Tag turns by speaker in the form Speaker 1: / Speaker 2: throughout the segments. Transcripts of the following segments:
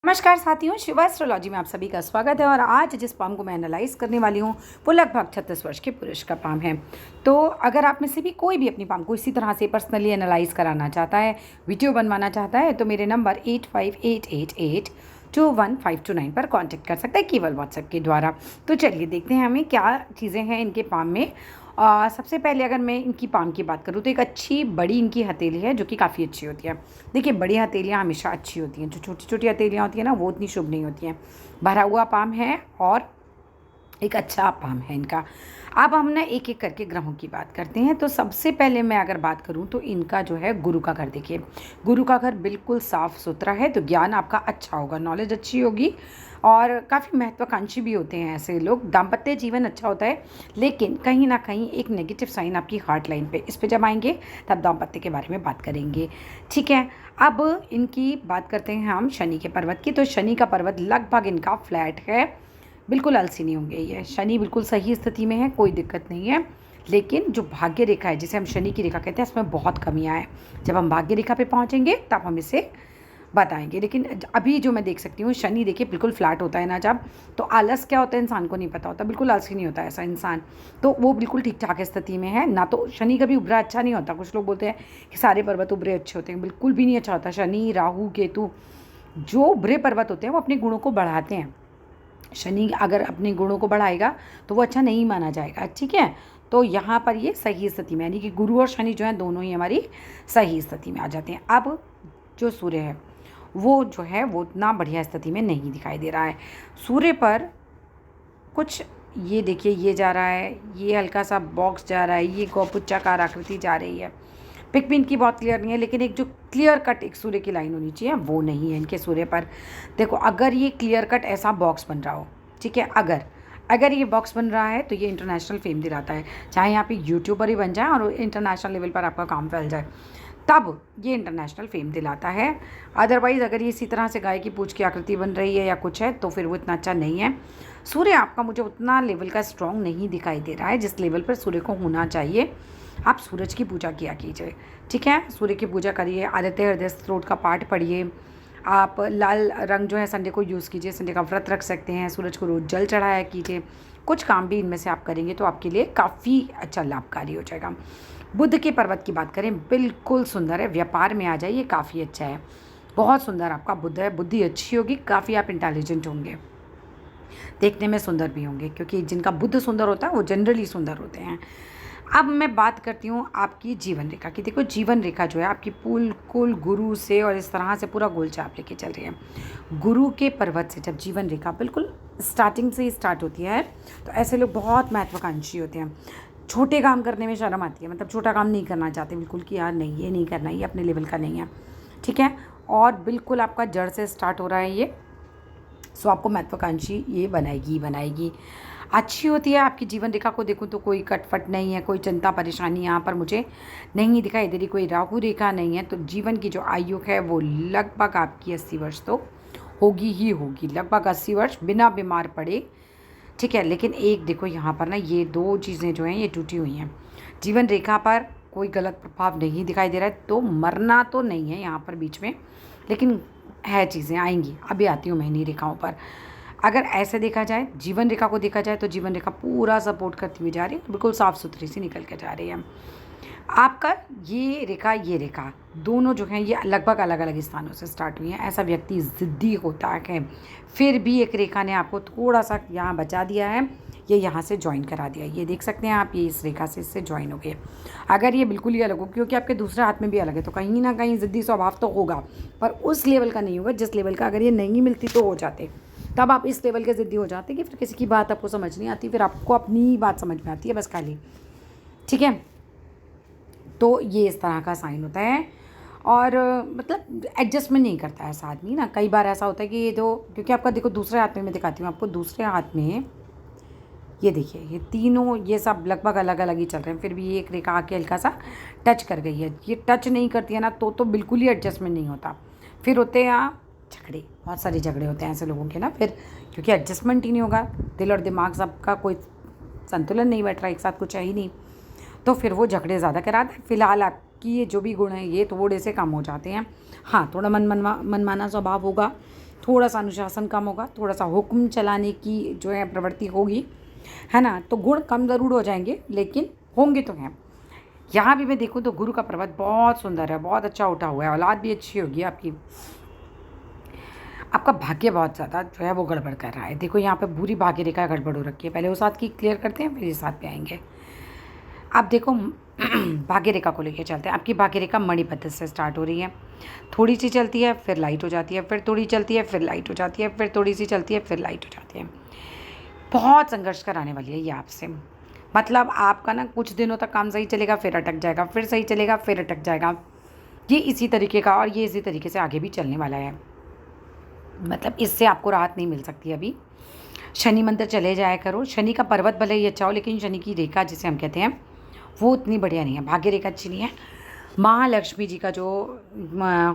Speaker 1: नमस्कार साथियों, शिवा एस्ट्रोलॉजी में आप सभी का स्वागत है। और आज जिस पाम को मैं एनालाइज करने वाली हूँ वो लगभग 36 वर्ष के पुरुष का पाम है। तो अगर आप में से भी कोई भी अपनी पाम को इसी तरह से पर्सनली एनालाइज कराना चाहता है, वीडियो बनवाना चाहता है, तो मेरे नंबर 8588821529 पर कांटेक्ट कर सकता है, केवल व्हाट्सएप के द्वारा। तो चलिए देखते हैं हमें क्या चीज़ें हैं इनके पाम में। सबसे पहले अगर मैं इनकी पाम की बात करूँ तो एक अच्छी बड़ी इनकी हथेली है जो कि काफ़ी अच्छी होती है। देखिए, बड़ी हथेलियाँ हमेशा अच्छी होती हैं, जो छोटी छोटी हथेलियाँ होती हैं ना वो उतनी शुभ नहीं होती हैं। भरा हुआ पाम है और एक अच्छा पाम है इनका। अब हम ना एक एक करके ग्रहों की बात करते हैं। तो सबसे पहले मैं अगर बात करूं तो इनका जो है गुरु का घर, देखिए गुरु का घर बिल्कुल साफ सुथरा है, तो ज्ञान आपका अच्छा होगा, नॉलेज अच्छी होगी और काफ़ी महत्वाकांक्षी भी होते हैं ऐसे लोग। दाम्पत्य जीवन अच्छा होता है, लेकिन कहीं ना कहीं एक नेगेटिव साइन आपकी हार्ट लाइन पे, इस पे जब आएंगे तब दाम्पत्य के बारे में बात करेंगे, ठीक है। अब इनकी बात करते हैं हम शनि के पर्वत की। तो शनि का पर्वत लगभग इनका फ्लैट है, बिल्कुल आलसी नहीं होंगे ये। शनि बिल्कुल सही स्थिति में है, कोई दिक्कत नहीं है। लेकिन जो भाग्य रेखा है, जिसे हम शनि की रेखा कहते हैं, इसमें बहुत कमियां हैं। जब हम भाग्य रेखा पे पहुंचेंगे तब हम इसे बताएंगे। लेकिन अभी जो मैं देख सकती हूँ, शनि देखिए बिल्कुल फ्लैट होता है ना जब, तो आलस क्या होता है इंसान को नहीं पता होता, बिल्कुल आलसी नहीं होता ऐसा इंसान। तो वो बिल्कुल ठीक ठाक स्थिति में है ना। तो शनि कभी उभरा अच्छा नहीं होता। कुछ लोग बोलते हैं कि सारे पर्वत उभरे अच्छे होते हैं, बिल्कुल भी नहीं अच्छा होता। शनि, राहु, केतु जो उभरे पर्वत होते हैं वो अपने गुणों को बढ़ाते हैं। शनि अगर अपने गुणों को बढ़ाएगा तो वो अच्छा नहीं माना जाएगा, ठीक है। तो यहाँ पर ये सही स्थिति में, यानी कि गुरु और शनि जो है दोनों ही हमारी सही स्थिति में आ जाते हैं। अब जो सूर्य है वो जो है वो उतना बढ़िया स्थिति में नहीं दिखाई दे रहा है। सूर्य पर कुछ ये देखिए, ये जा रहा है, ये हल्का सा बॉक्स जा रहा है, ये गौपुच्चाकार आकृति जा रही है। पिक भी इनकी बहुत क्लियर नहीं है, लेकिन एक जो क्लियर कट एक सूर्य की लाइन होनी चाहिए वो नहीं है इनके सूर्य पर। देखो, अगर ये क्लियर कट ऐसा बॉक्स बन रहा हो, ठीक है, अगर ये बॉक्स बन रहा है तो ये इंटरनेशनल फेम दिलाता है। चाहे यहाँ पे यूट्यूबर ही बन जाए और इंटरनेशनल लेवल पर आपका काम फैल जाए, तब ये इंटरनेशनल फेम दिलाता है। अदरवाइज़ अगर ये इसी तरह से गाय की पूंछ की आकृति बन रही है या कुछ है, तो फिर वो इतना अच्छा नहीं है। सूर्य आपका मुझे उतना लेवल का स्ट्रॉन्ग नहीं दिखाई दे रहा है जिस लेवल पर सूर्य को होना चाहिए। आप सूरज की पूजा किया कीजिए, ठीक है, सूर्य की पूजा करिए, आदित्य हृदय स्त्रोत का पाठ पढ़िए। आप लाल रंग जो है संडे को यूज़ कीजिए, संडे का व्रत रख सकते हैं, सूरज को रोज़ जल चढ़ाया कीजिए। कुछ काम भी इनमें से आप करेंगे तो आपके लिए काफ़ी अच्छा लाभकारी हो जाएगा। बुध के पर्वत की बात करें, बिल्कुल सुंदर है, व्यापार में आ जाइए, काफ़ी अच्छा है, बहुत सुंदर आपका बुध है। बुद्धि अच्छी होगी, काफ़ी आप इंटेलिजेंट होंगे, देखने में सुंदर भी होंगे, क्योंकि जिनका बुध सुंदर होता है वो जनरली सुंदर होते हैं। अब मैं बात करती हूँ आपकी जीवन रेखा की। देखो, जीवन रेखा जो है आपकी बिल्कुल गुरु से और इस तरह से पूरा गोल चाप लेके चल रही है। गुरु के पर्वत से जब जीवन रेखा बिल्कुल स्टार्टिंग से ही स्टार्ट होती है, तो ऐसे लोग बहुत महत्वाकांक्षी होते हैं। छोटे काम करने में शर्म आती है, मतलब छोटा काम नहीं करना चाहते बिल्कुल, कि यार नहीं ये नहीं करना, ये अपने लेवल का नहीं है, ठीक है। और बिल्कुल आपका जड़ से स्टार्ट हो रहा है ये, सो आपको महत्वाकांक्षी ये बनाएगी अच्छी होती है। आपकी जीवन रेखा को देखूं तो कोई कटफट नहीं है, कोई चिंता परेशानी यहाँ पर मुझे नहीं दिखाई दे रही, कोई राहु रेखा नहीं है। तो जीवन की जो आयु है वो लगभग आपकी 80 वर्ष तो होगी ही होगी, लगभग 80 वर्ष बिना बीमार पड़े, ठीक है। लेकिन एक देखो यहाँ पर ना, ये दो चीज़ें जो हैं ये टूटी हुई हैं। जीवन रेखा पर कोई गलत प्रभाव नहीं दिखाई दे रहा है, तो मरना तो नहीं है यहाँ पर बीच में, लेकिन है चीज़ें आएंगी। अभी आती हूँ मैं इन्हीं रेखाओं पर। अगर ऐसे देखा जाए, जीवन रेखा को देखा जाए, तो जीवन रेखा पूरा सपोर्ट करती हुई जा रही है, बिल्कुल साफ़ सुथरी सी निकल के जा रही है। आपका ये रेखा दोनों जो हैं ये लगभग अलग अलग स्थानों से स्टार्ट हुई हैं। ऐसा व्यक्ति ज़िद्दी होता है, फिर भी एक रेखा ने आपको थोड़ा सा यहाँ बचा दिया है, ये यहाँ से ज्वाइन करा दिया। ये देख सकते हैं आप, ये इस रेखा से इससे ज्वाइन हो गए। अगर ये बिल्कुल ही अलग हो, क्योंकि आपके दूसरे हाथ में भी अलग है, तो कहीं ना कहीं ज़िद्दी स्वभाव तो होगा, पर उस लेवल का नहीं होगा जिस लेवल का अगर ये नहीं मिलती तो हो जाते। तब आप इस लेवल के ज़िद्दी हो जाते कि फिर किसी की बात आपको समझ नहीं आती, फिर आपको अपनी बात समझ में आती है बस खाली, ठीक है। तो ये इस तरह का साइन होता है। और मतलब एडजस्टमेंट नहीं करता है ऐसा आदमी ना। कई बार ऐसा होता है कि ये जो, क्योंकि आपका देखो दूसरे हाथ में मैं दिखाती हूँ आपको, दूसरे हाथ में ये देखिए, ये तीनों ये सब लगभग अलग अलग ही चल रहे हैं, फिर भी एक रेखा आके हल्का सा टच कर गई है। ये टच नहीं करती है ना तो बिल्कुल ही एडजस्टमेंट नहीं होता। फिर होते हैं यहाँ झगड़े, बहुत सारे झगड़े होते हैं ऐसे लोगों के ना, फिर क्योंकि एडजस्टमेंट ही नहीं होगा, दिल और दिमाग सबका कोई संतुलन नहीं बैठ रहा, एक साथ कुछ है ही नहीं, तो फिर वो झगड़े ज़्यादा कराते हैं। फिलहाल आपकी ये जो भी गुण हैं ये थोड़े से कम हो जाते हैं। हाँ, थोड़ा मनमाना स्वभाव होगा, थोड़ा सा अनुशासन कम होगा, थोड़ा सा हुक्म चलाने की जो है प्रवृत्ति होगी, है ना, तो गुण कम ज़रूर हो जाएंगे लेकिन होंगे तो हैं। यहाँ भी मैं देखूँ तो गुरु का पर्वत बहुत सुंदर है, बहुत अच्छा उठा हुआ है, औलाद भी अच्छी होगी आपकी। आपका भाग्य बहुत ज़्यादा जो है वो गड़बड़ कर रहा है। देखो यहाँ पे बुरी भाग्य रेखा गड़बड़ हो रखी है। पहले उस हाथ की क्लियर करते हैं, फिर इस हाथ पे आएंगे। आप देखो भाग्य रेखा को लेकर चलते हैं। आपकी भाग्य रेखा मणिपद्म से स्टार्ट हो रही है, थोड़ी सी चलती है फिर लाइट हो जाती है, फिर थोड़ी चलती है फिर लाइट हो जाती है, फिर थोड़ी सी चलती है फिर लाइट हो जाती है। बहुत संघर्ष कराने वाली है ये आपसे। मतलब आपका ना कुछ दिनों तक काम सही चलेगा, फिर अटक जाएगा, फिर सही चलेगा, फिर अटक जाएगा। ये इसी तरीके का और ये इसी तरीके से आगे भी चलने वाला है। मतलब इससे आपको राहत नहीं मिल सकती अभी। शनि मंदिर चले जाया करो। शनि का पर्वत भले ही अच्छा हो लेकिन शनि की रेखा जिसे हम कहते हैं वो उतनी बढ़िया नहीं है, भाग्य रेखा अच्छी नहीं है। महालक्ष्मी जी का जो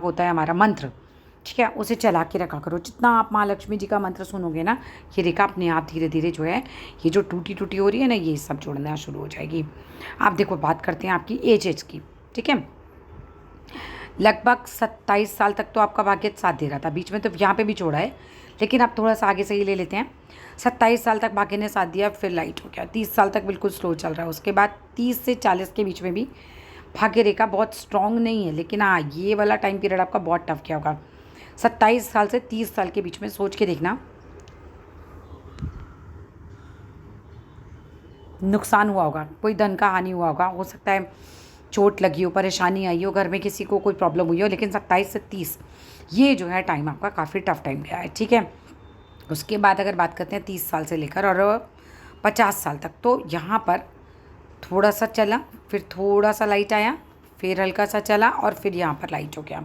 Speaker 1: होता है हमारा मंत्र, ठीक है, उसे चला के रखा करो। जितना आप महालक्ष्मी जी का मंत्र सुनोगे ना, ये रेखा अपने आप धीरे धीरे जो है ये जो टूटी टूटी हो रही है ना, ये सब जोड़ना शुरू हो जाएगी। आप देखो बात करते हैं आपकी एज की, ठीक है। लगभग 27 साल तक तो आपका भाग्य साथ दे रहा था, बीच में तो यहाँ पे भी छोड़ा है, लेकिन आप थोड़ा सा आगे से ही ले लेते हैं। 27 साल तक भाग्य ने साथ दिया, फिर लाइट हो गया। 30 साल तक बिल्कुल स्लो चल रहा है। उसके बाद 30 से 40 के बीच में भी भाग्य रेखा बहुत स्ट्रॉन्ग नहीं है, लेकिन हाँ ये वाला टाइम पीरियड आपका बहुत टफ किया होगा। 27 साल से 30 साल के बीच में सोच के देखना, नुकसान हुआ होगा, कोई धन का हानि हुआ होगा, हो सकता है चोट लगी हो, परेशानी आई हो, घर में किसी को कोई प्रॉब्लम हुई हो। लेकिन 27 से 30 ये जो है टाइम आपका काफ़ी टफ टाइम गया है, ठीक है। उसके बाद अगर बात करते हैं 30 साल से लेकर और 50 साल तक, तो यहाँ पर थोड़ा सा चला, फिर थोड़ा सा लाइट आया, फिर हल्का सा चला और फिर यहाँ पर लाइट हो गया।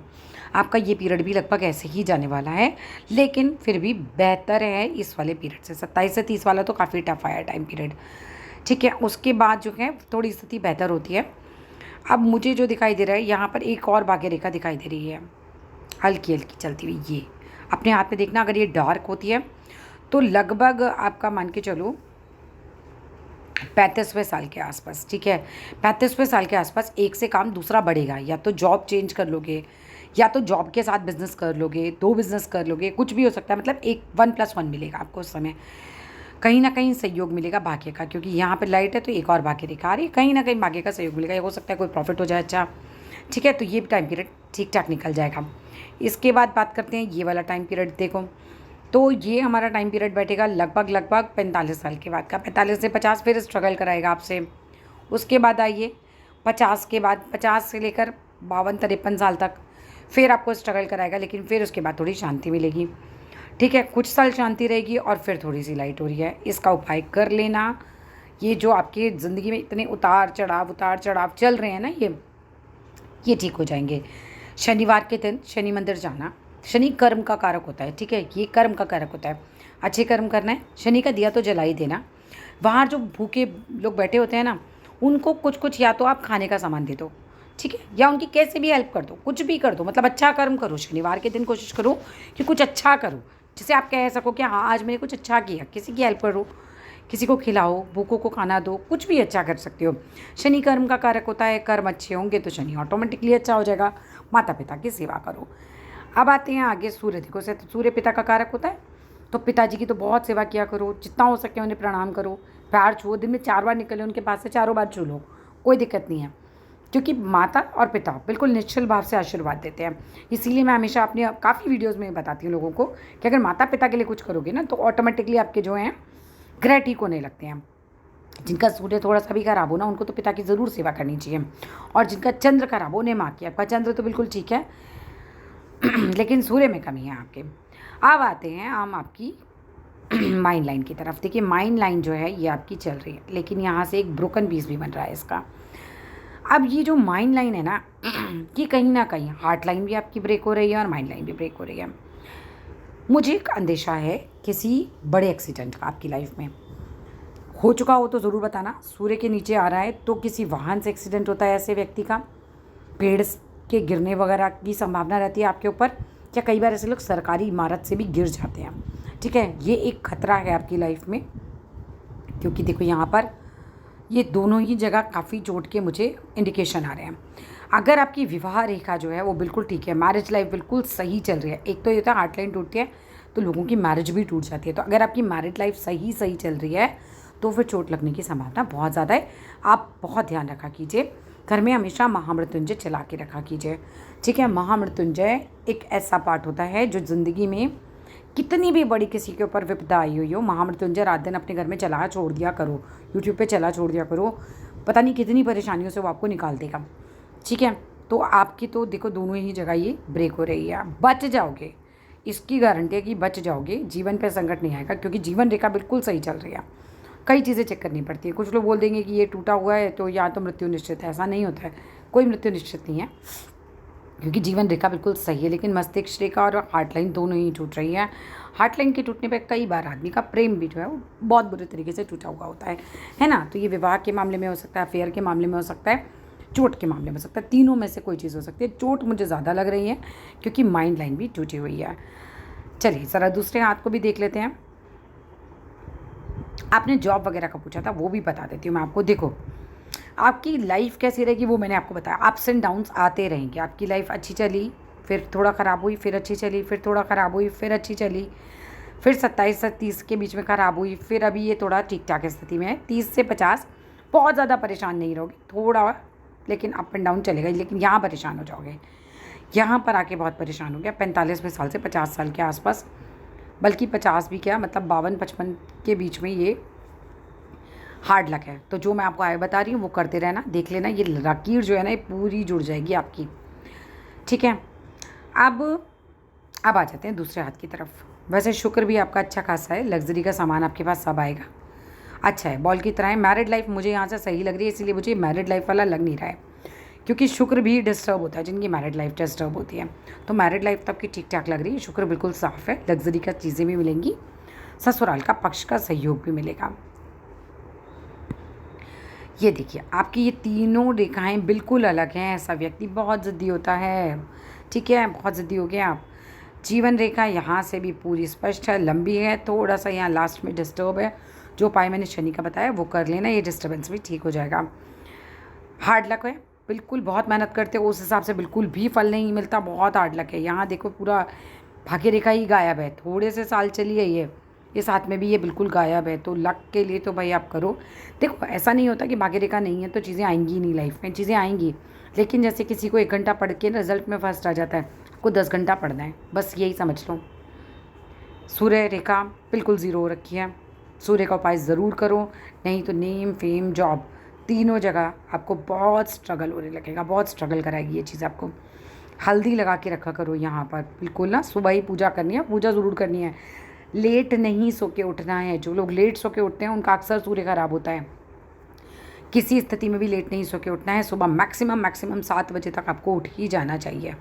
Speaker 1: आपका ये पीरियड भी लगभग ऐसे ही जाने वाला है, लेकिन फिर भी बेहतर है इस वाले पीरियड से। 27 से 30 वाला तो काफ़ी टफ आया टाइम पीरियड, ठीक है। उसके बाद जो है थोड़ी स्थिति बेहतर होती है। अब मुझे जो दिखाई दे रहा है यहाँ पर एक और भाग्य रेखा दिखाई दे रही है, हल्की हल्की चलती हुई। ये अपने हाथ में देखना, अगर ये डार्क होती है तो लगभग आपका मान के चलो 35वें साल के आसपास, ठीक है। 35वें साल के आसपास एक से काम दूसरा बढ़ेगा, या तो जॉब चेंज कर लोगे, या तो जॉब के साथ बिजनेस कर लोगे, 2 बिजनेस कर लोगे, कुछ भी हो सकता है। मतलब एक 1+1 मिलेगा आपको उस समय। कहीं ना कहीं सहयोग मिलेगा भाग्य का, क्योंकि यहाँ पे लाइट है तो एक और भाग्य रेखा आ रही है, कहीं ना कहीं भाग्य का सहयोग मिलेगा। ये हो सकता है कोई प्रॉफिट हो जाए अच्छा, ठीक है। तो ये टाइम पीरियड ठीक ठाक निकल जाएगा। इसके बाद बात करते हैं ये वाला टाइम पीरियड। देखो तो ये हमारा टाइम पीरियड बैठेगा लगभग 45 साल के बाद का। 45 से 50 फिर स्ट्रगल कराएगा आपसे। उसके बाद आइए 50 के बाद, 50 से लेकर 52-53 साल तक फिर आपको स्ट्रगल कराएगा, लेकिन फिर उसके बाद थोड़ी शांति मिलेगी, ठीक है। कुछ साल शांति रहेगी और फिर थोड़ी सी लाइट हो रही है। इसका उपाय कर लेना। ये जो आपकी ज़िंदगी में इतने उतार चढ़ाव चल रहे हैं ना, ये ठीक हो जाएंगे। शनिवार के दिन शनि मंदिर जाना। शनि कर्म का कारक होता है, ठीक है, ये कर्म का कारक होता है। अच्छे कर्म करना है, शनि का दिया तो जला ही देना। बाहर जो भूखे लोग बैठे होते हैं ना, उनको कुछ कुछ या तो आप खाने का सामान दे दो, ठीक है, या उनकी कैसे भी हेल्प कर दो, कुछ भी कर दो। मतलब अच्छा कर्म करो। शनिवार के दिन कोशिश करो कि कुछ अच्छा करो, जिसे आप कह सको कि हाँ आज मैंने कुछ अच्छा किया। किसी की हेल्प करो, किसी को खिलाओ, भूखों को खाना दो, कुछ भी अच्छा कर सकते हो। शनि कर्म का कारक होता है, कर्म अच्छे होंगे तो शनि ऑटोमेटिकली अच्छा हो जाएगा। माता पिता की सेवा करो। अब आते हैं आगे सूर्य देखो से, तो सूर्य पिता का कारक होता है, तो पिताजी की तो बहुत सेवा किया करो, जितना हो सके उन्हें प्रणाम करो, पैर छुओ, दिन में 4 बार निकले उनके पास से 4 बार छू लो, कोई दिक्कत नहीं है, क्योंकि माता और पिता बिल्कुल निश्चल भाव से आशीर्वाद देते हैं। इसीलिए मैं हमेशा अपनी काफ़ी वीडियोस में बताती हूँ लोगों को कि अगर माता पिता के लिए कुछ करोगे ना, तो ऑटोमेटिकली आपके जो हैं ग्रह ठीक होने लगते हैं। जिनका सूर्य थोड़ा सा भी खराब हो ना, उनको तो पिता की ज़रूर सेवा करनी चाहिए। और जिनका चंद्र खराब हो, उन्हें माँ की। आपका चंद्र तो बिल्कुल ठीक है लेकिन सूर्य में कमी है आपके। अब आते हैं हम आपकी माइन लाइन की तरफ। देखिए माइन लाइन जो है ये आपकी चल रही है, लेकिन यहाँ से एक ब्रोकन पीस भी बन रहा है इसका। अब ये जो माइन लाइन है ना ये कहीं ना कहीं हार्ट लाइन भी आपकी ब्रेक हो रही है और माइन लाइन भी ब्रेक हो रही है। मुझे एक अंदेशा है किसी बड़े एक्सीडेंट का आपकी लाइफ में हो चुका हो तो ज़रूर बताना। सूर्य के नीचे आ रहा है तो किसी वाहन से एक्सीडेंट होता है ऐसे व्यक्ति का, पेड़ के गिरने वगैरह की संभावना रहती है आपके ऊपर, या कई बार ऐसे लोग सरकारी इमारत से भी गिर जाते हैं, ठीक है। ये एक खतरा है आपकी लाइफ में, क्योंकि देखो यहाँ पर ये दोनों ही जगह काफ़ी चोट के मुझे इंडिकेशन आ रहे हैं। अगर आपकी विवाह रेखा जो है वो बिल्कुल ठीक है, मैरिज लाइफ बिल्कुल सही चल रही है, एक तो ये होता है हार्ट लाइन टूटती है, तो लोगों की मैरिज भी टूट जाती है। तो अगर आपकी मैरिड लाइफ सही सही चल रही है तो फिर चोट लगने की संभावना बहुत ज़्यादा है। आप बहुत ध्यान रखा कीजिए, घर में हमेशा महामृत्युंजय चला के रखा कीजिए, ठीक है। महामृत्युंजय एक ऐसा पाठ होता है जो ज़िंदगी में कितनी भी बड़ी किसी के ऊपर विपदा आई हुई हो, महामृत्युंजय रात दिन अपने घर में चला छोड़ दिया करो, यूट्यूब पे चला छोड़ दिया करो, पता नहीं कितनी परेशानियों से वो आपको निकाल देगा, ठीक है। तो आपकी तो देखो दोनों ही जगह ये ब्रेक हो रही है, बच जाओगे, इसकी गारंटी है कि बच जाओगे, जीवन पे संकट नहीं आएगा, क्योंकि जीवन रेखा बिल्कुल सही चल रही है। कई चीज़ें चेक करनी पड़ती है। कुछ लोग बोल देंगे कि ये टूटा हुआ है तो या तो मृत्यु निश्चित है, ऐसा नहीं होता है, कोई मृत्यु निश्चित नहीं है, क्योंकि जीवन रेखा बिल्कुल सही है। लेकिन मस्तिष्क रेखा और हार्ट लाइन दोनों ही टूट रही है। हार्ट लाइन के टूटने पर कई बार आदमी का प्रेम भी जो है वो बहुत बुरे तरीके से टूटा हुआ होता है ना। तो ये विवाह के मामले में हो सकता है, अफेयर के मामले में हो सकता है, चोट के मामले में हो सकता है, तीनों में से कोई चीज़ हो सकती है। चोट मुझे ज़्यादा लग रही है क्योंकि माइंड लाइन भी टूटी हुई है। चलिए ज़रा दूसरे हाथ को भी देख लेते हैं। आपने जॉब वगैरह का पूछा था, वो भी बता देती हूँ मैं आपको। देखो आपकी लाइफ कैसी रहेगी वो मैंने आपको बताया, अप्स एंड डाउन्स आते रहेंगे। आपकी लाइफ अच्छी चली, फिर थोड़ा ख़राब हुई, फिर अच्छी चली, फिर थोड़ा ख़राब हुई, फिर अच्छी चली, फिर 27 से 30 के बीच में ख़राब हुई, फिर अभी ये थोड़ा ठीक ठाक स्थिति में है। 30 से 50 बहुत ज़्यादा परेशान नहीं रहोगे, थोड़ा लेकिन अप एंड डाउन चलेगा, लेकिन यहाँ परेशान हो जाओगे, यहाँ पर आके बहुत परेशान हो गया। 45वें साल से 50 साल के आसपास, बल्कि 50 भी क्या, मतलब 52-55 के बीच में ये हार्ड लक है। तो जो मैं आपको आगे बता रही हूँ वो करते रहना, देख लेना, ये लकीर जो है ना ये पूरी जुड़ जाएगी आपकी, ठीक है। अब आ जाते हैं दूसरे हाथ की तरफ। वैसे शुक्र भी आपका अच्छा खासा है, लग्जरी का सामान आपके पास सब आएगा, अच्छा है, बॉल की तरह है। मैरिड लाइफ मुझे यहाँ से सही लग रही है, इसलिए मुझे मैरिड लाइफ वाला लग नहीं रहा है, क्योंकि शुक्र भी डिस्टर्ब होता है जिनकी मैरिड लाइफ डिस्टर्ब होती है। तो मैरिड लाइफ तो आपकी ठीक ठाक लग रही है, शुक्र बिल्कुल साफ़ है, लग्जरी का चीज़ें भी मिलेंगी, ससुराल का पक्ष का सहयोग भी मिलेगा। ये देखिए आपकी ये तीनों रेखाएं बिल्कुल अलग हैं। ऐसा व्यक्ति बहुत ज़िद्दी होता है, ठीक है, बहुत ज़िद्दी हो गए आप। जीवन रेखा यहाँ से भी पूरी स्पष्ट है, लंबी है, थोड़ा सा यहाँ लास्ट में डिस्टर्ब है। जो उपाय मैंने शनि का बताया वो कर लेना, ये डिस्टर्बेंस भी ठीक हो जाएगा। हार्ड लक है बिल्कुल, बहुत मेहनत करते हो उस हिसाब से बिल्कुल भी फल नहीं मिलता, बहुत हार्ड लक है। यहाँ देखो पूरा भाग्य रेखा ही गायब है, थोड़े से साल चली है ये, इस हाथ में भी ये बिल्कुल गायब है। तो लक के लिए तो भाई आप करो। देखो ऐसा नहीं होता कि भाग्य रेखा नहीं है तो चीज़ें आएंगी नहीं, लाइफ में चीज़ें आएंगी, लेकिन जैसे किसी को 1 घंटा पढ़ के रिजल्ट में फर्स्ट आ जाता है, आपको 10 घंटा पढ़ना है, बस यही समझ लो। सूर्य रेखा बिल्कुल ज़ीरो हो रखी है, सूर्य का उपाय ज़रूर करो, नहीं तो नेम फेम जॉब तीनों जगह आपको बहुत स्ट्रगल होने लगेगा, बहुत स्ट्रगल कराएगी ये चीज़ आपको। हल्दी लगा के रखा करो यहाँ पर, बिल्कुल ना, सुबह ही पूजा करनी है, पूजा ज़रूर करनी है। लेट नहीं सो के उठना है, जो लोग लेट सो के उठते हैं उनका अक्सर सूर्य खराब होता है। किसी स्थिति में भी लेट नहीं सो के उठना है, सुबह मैक्सिमम 7 बजे तक आपको उठ ही जाना चाहिए,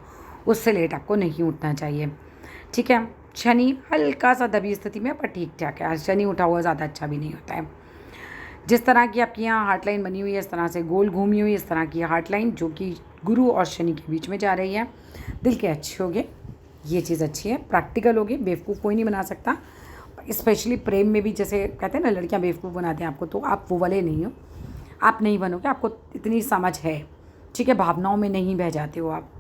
Speaker 1: उससे लेट आपको नहीं उठना चाहिए, ठीक है। शनि हल्का सा दबी स्थिति में पर ठीक ठाक है, शनि उठा हुआ ज़्यादा अच्छा भी नहीं होता है। जिस तरह की आपकी यहाँ हार्ट लाइन बनी हुई है, इस तरह से गोल घूमी हुई इस तरह की हार्ट लाइन जो कि गुरु और शनि के बीच में जा रही है, दिल के अच्छे हो गए, ये चीज़ अच्छी है। प्रैक्टिकल हो गए, बेवकूफ़ कोई नहीं बना सकता, स्पेशली प्रेम में भी, जैसे कहते हैं ना लड़कियाँ बेवकूफ़ बनाते हैं आपको, तो आप वो वाले नहीं हो, आप नहीं बनोगे, आपको इतनी समझ है, ठीक है, भावनाओं में नहीं बह जाते हो आप।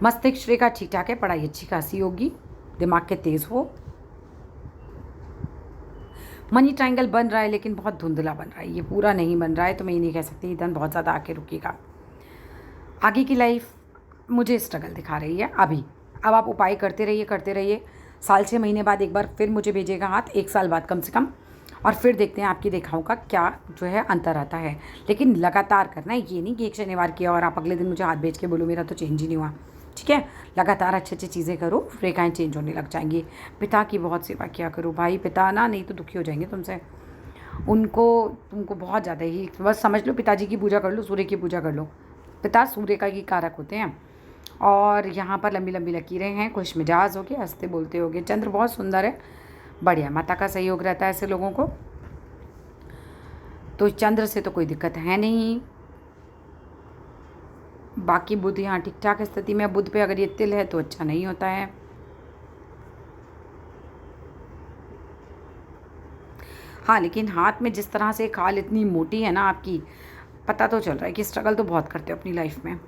Speaker 1: मस्तिष्क रेखा ठीक ठाक है, पढ़ाई अच्छी खासी होगी, दिमाग के तेज़ हो। मनी ट्रायंगल बन रहा है लेकिन बहुत धुंधला बन रहा है, ये पूरा नहीं बन रहा है, तो मैं ये नहीं कह सकती धन बहुत ज़्यादा आके रुकेगा। आगे की लाइफ मुझे स्ट्रगल दिखा रही है अभी। अब आप उपाय करते रहिए, साल 6 महीने बाद एक बार फिर मुझे भेजेगा हाथ, 1 साल बाद कम से कम, और फिर देखते हैं आपकी रेखाओं का क्या जो है अंतर आता है। लेकिन लगातार करना है, ये नहीं कि एक शनिवार किया और आप अगले दिन मुझे हाथ भेज के बोलो मेरा तो चेंज ही नहीं हुआ, ठीक है। लगातार अच्छी चीज़ें करो, रेखाएं चेंज होने लग जाएंगी। पिता की बहुत सेवा किया करो भाई, पिता ना नहीं तो दुखी हो जाएंगे तुमसे, तुमको बहुत ज़्यादा ही, बस समझ लो पिताजी की पूजा कर लो, सूर्य की पूजा कर लो, पिता सूर्य का ही कारक होते हैं। और यहाँ पर लंबी लंबी लकीरें हैं, खुश मिजाज हो गए, हंसते बोलते हो गए, चंद्र बहुत सुंदर है, बढ़िया, माता का सहयोग रहता है ऐसे लोगों को, तो चंद्र से तो कोई दिक्कत है नहीं। बाकी बुध यहाँ ठीक ठाक स्थिति में, बुध पे अगर ये तिल है तो अच्छा नहीं होता है। हाँ लेकिन हाथ में जिस तरह से खाल इतनी मोटी है ना आपकी, पता तो चल रहा है कि स्ट्रगल तो बहुत करते हो अपनी लाइफ में।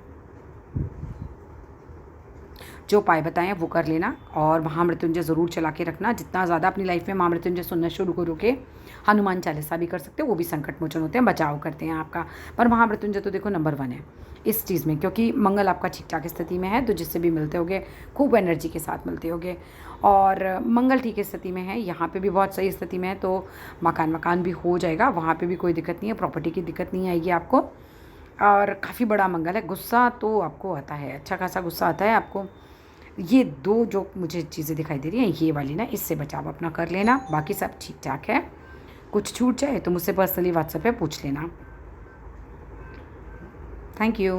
Speaker 1: जो उपाय बताए हैं वो कर लेना, और महामृत्युंजय ज़रूर चला के रखना। जितना ज़्यादा अपनी लाइफ में महामृत्युंजय सुनना शुरू करोगे, हनुमान चालीसा भी कर सकते हो, वो भी संकट मोचन होते हैं, बचाव करते हैं आपका। पर महामृत्युंजय तो देखो नंबर 1 है इस चीज़ में, क्योंकि मंगल आपका ठीक ठाक स्थिति में है, तो जिससे भी मिलते होगे खूब एनर्जी के साथ मिलते होगे। और मंगल ठीक स्थिति में है, यहाँ पे भी बहुत सही स्थिति में है, तो मकान भी हो जाएगा, वहाँ पे भी कोई दिक्कत नहीं है, प्रॉपर्टी की दिक्कत नहीं आएगी आपको। और काफ़ी बड़ा मंगल है। गुस्सा तो आपको आता है, अच्छा खासा गुस्सा आता है आपको। ये 2 जो मुझे चीज़ें दिखाई दे रही हैं, ये वाली ना, इससे बचाव अपना कर लेना, बाकी सब ठीक ठाक है। कुछ छूट जाए तो मुझसे पर्सनली व्हाट्सएप पे पूछ लेना। Thank you.